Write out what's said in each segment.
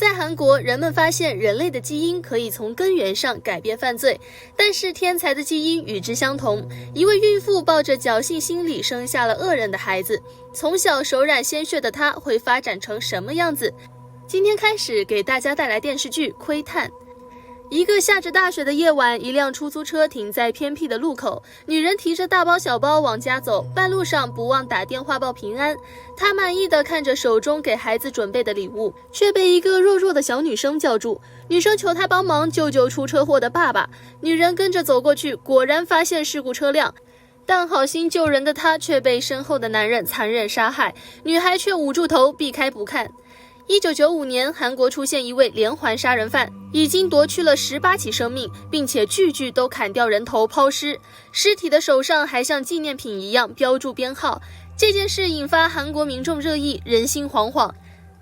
在韩国，人们发现人类的基因可以从根源上改变犯罪，但是天才的基因与之相同。一位孕妇抱着侥幸心理生下了恶人的孩子，从小手染鲜血的她会发展成什么样子？今天开始给大家带来电视剧《窥探》。一个下着大雪的夜晚，一辆出租车停在偏僻的路口，女人提着大包小包往家走，半路上不忘打电话报平安。她满意地看着手中给孩子准备的礼物，却被一个弱弱的小女生叫住。女生求她帮忙救救出车祸的爸爸。女人跟着走过去，果然发现事故车辆，但好心救人的她却被身后的男人残忍杀害，女孩却捂住头避开不看。1995年，韩国出现一位连环杀人犯，已经夺去了18起生命，并且句句都砍掉人头抛尸，尸体的手上还像纪念品一样标注编号。这件事引发韩国民众热议，人心惶惶，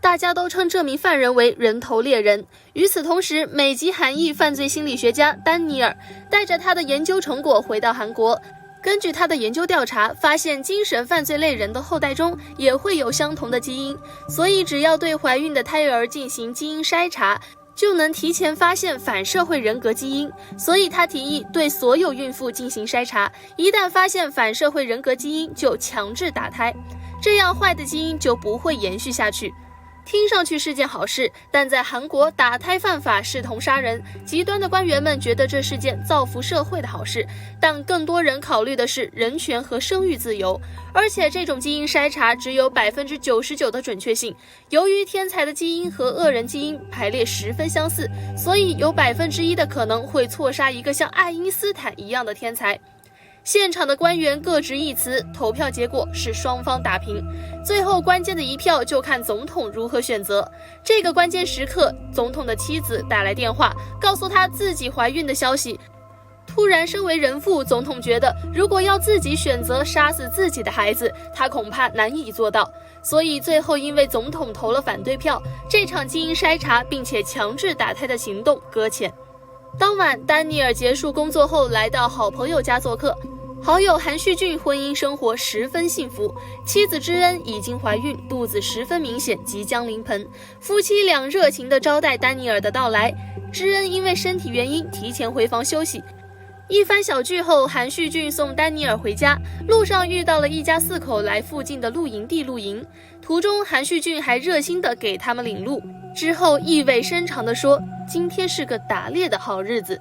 大家都称这名犯人为人头猎人。与此同时，美籍韩裔犯罪心理学家丹尼尔带着他的研究成果回到韩国。根据他的研究调查，发现精神犯罪类人的后代中也会有相同的基因，所以只要对怀孕的胎儿进行基因筛查，就能提前发现反社会人格基因。所以他提议对所有孕妇进行筛查，一旦发现反社会人格基因就强制打胎，这样坏的基因就不会延续下去。听上去是件好事，但在韩国打胎犯法视同杀人，极端的官员们觉得这是件造福社会的好事，但更多人考虑的是人权和生育自由。而且这种基因筛查只有99%的准确性，由于天才的基因和恶人基因排列十分相似，所以有1%的可能会错杀一个像爱因斯坦一样的天才。现场的官员各执一词，投票结果是双方打平，最后关键的一票就看总统如何选择。这个关键时刻，总统的妻子打来电话，告诉他自己怀孕的消息。突然，身为人父，总统觉得如果要自己选择杀死自己的孩子，他恐怕难以做到，所以最后因为总统投了反对票，这场基因筛查并且强制打胎的行动搁浅。当晚，丹尼尔结束工作后来到好朋友家做客。好友韩旭俊婚姻生活十分幸福，妻子知恩已经怀孕，肚子十分明显，即将临盆。夫妻俩热情地招待丹尼尔的到来。知恩因为身体原因提前回房休息。一番小聚后，韩旭俊送丹尼尔回家，路上遇到了一家4口来附近的露营地露营。途中，韩旭俊还热心地给他们领路，之后意味深长地说：“今天是个打猎的好日子。”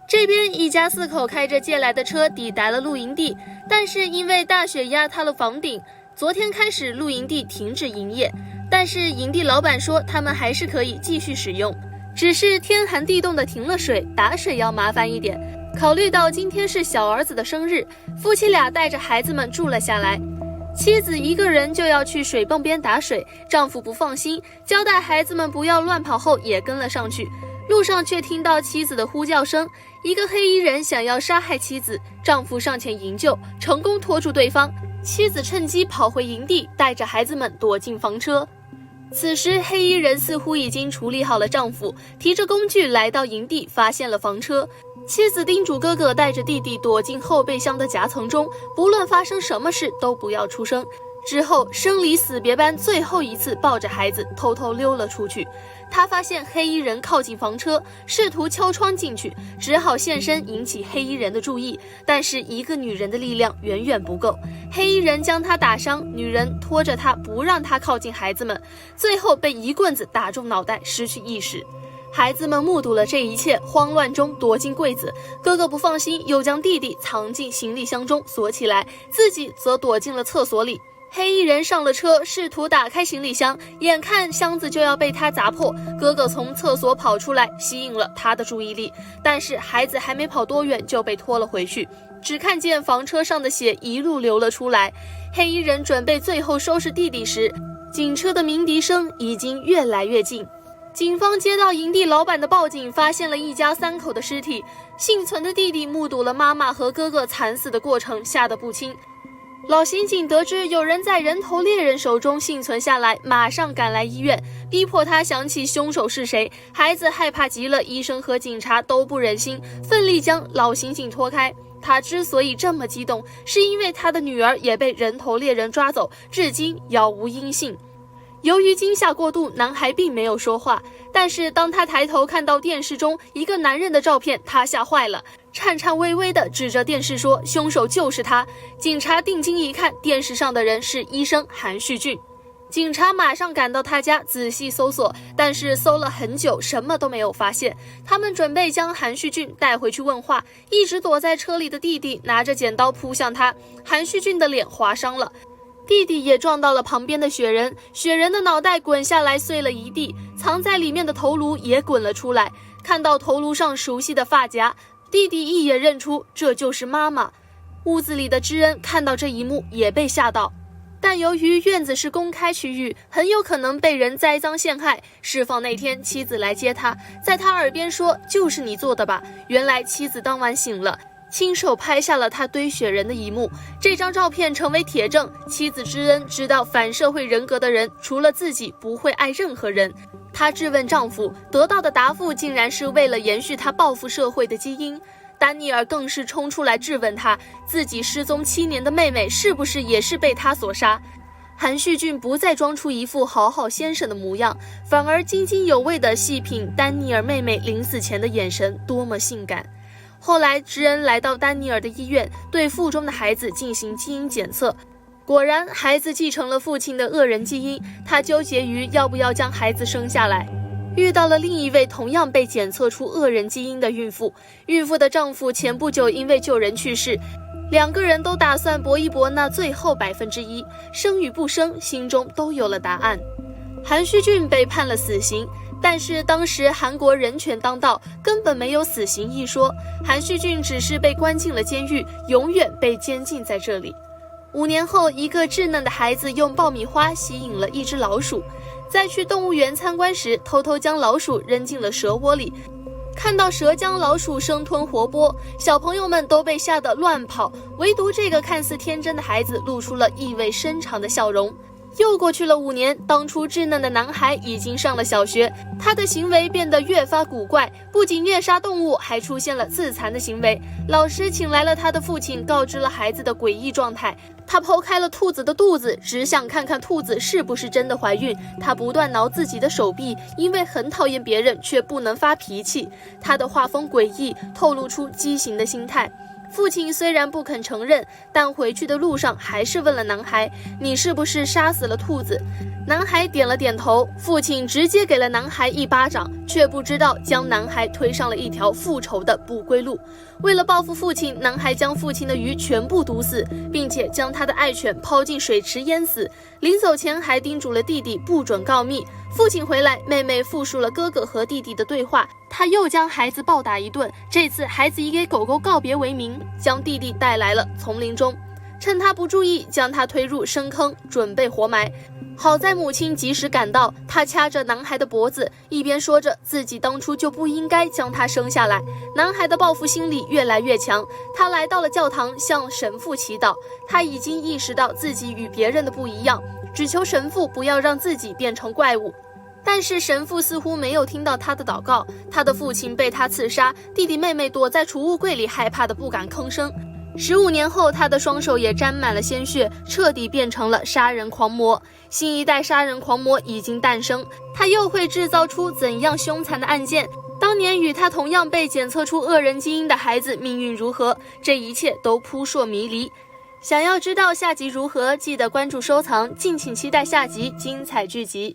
这边一家4口开着借来的车抵达了露营地，但是因为大雪压塌了房顶，昨天开始露营地停止营业。但是营地老板说他们还是可以继续使用，只是天寒地冻的停了水，打水要麻烦一点。考虑到今天是小儿子的生日，夫妻俩带着孩子们住了下来。妻子一个人就要去水泵边打水，丈夫不放心，交代孩子们不要乱跑后也跟了上去。路上却听到妻子的呼叫声，一个黑衣人想要杀害妻子，丈夫上前营救，成功拖住对方。妻子趁机跑回营地，带着孩子们躲进房车。此时黑衣人似乎已经处理好了丈夫，提着工具来到营地，发现了房车。妻子叮嘱哥哥带着弟弟躲进后备箱的夹层中，不论发生什么事都不要出声。之后生离死别般最后一次抱着孩子偷偷溜了出去。他发现黑衣人靠近房车，试图敲窗进去，只好现身引起黑衣人的注意，但是一个女人的力量远远不够。黑衣人将他打伤，女人拖着他不让他靠近孩子们，最后被一棍子打中脑袋，失去意识。孩子们目睹了这一切，慌乱中躲进柜子，哥哥不放心，又将弟弟藏进行李箱中锁起来，自己则躲进了厕所里。黑衣人上了车，试图打开行李箱，眼看箱子就要被他砸破，哥哥从厕所跑出来，吸引了他的注意力，但是孩子还没跑多远就被拖了回去，只看见房车上的血一路流了出来。黑衣人准备最后收拾弟弟时，警车的鸣笛声已经越来越近。警方接到营地老板的报警，发现了一家3口的尸体，幸存的弟弟目睹了妈妈和哥哥惨死的过程，吓得不轻。老刑警得知有人在人头猎人手中幸存下来，马上赶来医院，逼迫他想起凶手是谁。孩子害怕极了，医生和警察都不忍心，奋力将老刑警拖开。他之所以这么激动，是因为他的女儿也被人头猎人抓走，至今杳无音信。由于惊吓过度，男孩并没有说话，但是当他抬头看到电视中一个男人的照片，他吓坏了，颤颤巍巍地指着电视说凶手就是他。警察定睛一看，电视上的人是医生韩旭俊。警察马上赶到他家仔细搜索，但是搜了很久，什么都没有发现。他们准备将韩旭俊带回去问话，一直躲在车里的弟弟拿着剪刀扑向他，韩旭俊的脸划伤了。弟弟也撞到了旁边的雪人，雪人的脑袋滚下来碎了一地，藏在里面的头颅也滚了出来。看到头颅上熟悉的发夹，弟弟一眼认出这就是妈妈。屋子里的知恩看到这一幕也被吓到，但由于院子是公开区域，很有可能被人栽赃陷害。释放那天妻子来接他，在他耳边说就是你做的吧。原来妻子当晚醒了，亲手拍下了他堆雪人的一幕，这张照片成为铁证。妻子知恩知道反社会人格的人除了自己不会爱任何人，她质问丈夫，得到的答复竟然是为了延续他报复社会的基因。丹尼尔更是冲出来质问他，自己失踪7年的妹妹是不是也是被他所杀。韩旭俊不再装出一副好好先生的模样，反而津津有味地细品丹尼尔妹妹临死前的眼神多么性感。后来知恩来到丹尼尔的医院，对腹中的孩子进行基因检测，果然孩子继承了父亲的恶人基因。他纠结于要不要将孩子生下来，遇到了另一位同样被检测出恶人基因的孕妇。孕妇的丈夫前不久因为救人去世，两个人都打算搏一搏那最后1%，生与不生心中都有了答案。韩旭俊被判了死刑，但是当时韩国人权当道，根本没有死刑一说。韩旭俊只是被关进了监狱，永远被监禁在这里。5年后，一个稚嫩的孩子用爆米花吸引了一只老鼠，在去动物园参观时，偷偷将老鼠扔进了蛇窝里。看到蛇将老鼠生吞活剥，小朋友们都被吓得乱跑，唯独这个看似天真的孩子露出了意味深长的笑容。又过去了5年，当初稚嫩的男孩已经上了小学，他的行为变得越发古怪，不仅虐杀动物，还出现了自残的行为。老师请来了他的父亲，告知了孩子的诡异状态。他剖开了兔子的肚子，只想看看兔子是不是真的怀孕。他不断挠自己的手臂，因为很讨厌别人，却不能发脾气。他的画风诡异，透露出畸形的心态。父亲虽然不肯承认，但回去的路上还是问了男孩，你是不是杀死了兔子？男孩点了点头，父亲直接给了男孩一巴掌，却不知道将男孩推上了一条复仇的不归路。为了报复父亲，男孩将父亲的鱼全部毒死，并且将他的爱犬抛进水池淹死。临走前还叮嘱了弟弟不准告密。父亲回来，妹妹复述了哥哥和弟弟的对话，他又将孩子暴打一顿，这次孩子以给狗狗告别为名，将弟弟带来了丛林中，趁他不注意，将他推入深坑，准备活埋。好在母亲及时赶到，她掐着男孩的脖子，一边说着自己当初就不应该将他生下来。男孩的报复心理越来越强，他来到了教堂，向神父祈祷。他已经意识到自己与别人的不一样，只求神父不要让自己变成怪物。但是神父似乎没有听到他的祷告，他的父亲被他刺杀，弟弟妹妹躲在储物柜里，害怕的不敢吭声。15年后，他的双手也沾满了鲜血，彻底变成了杀人狂魔。新一代杀人狂魔已经诞生，他又会制造出怎样凶残的案件？当年与他同样被检测出恶人基因的孩子命运如何？这一切都扑朔迷离。想要知道下集如何，记得关注收藏，敬请期待下集精彩剧集。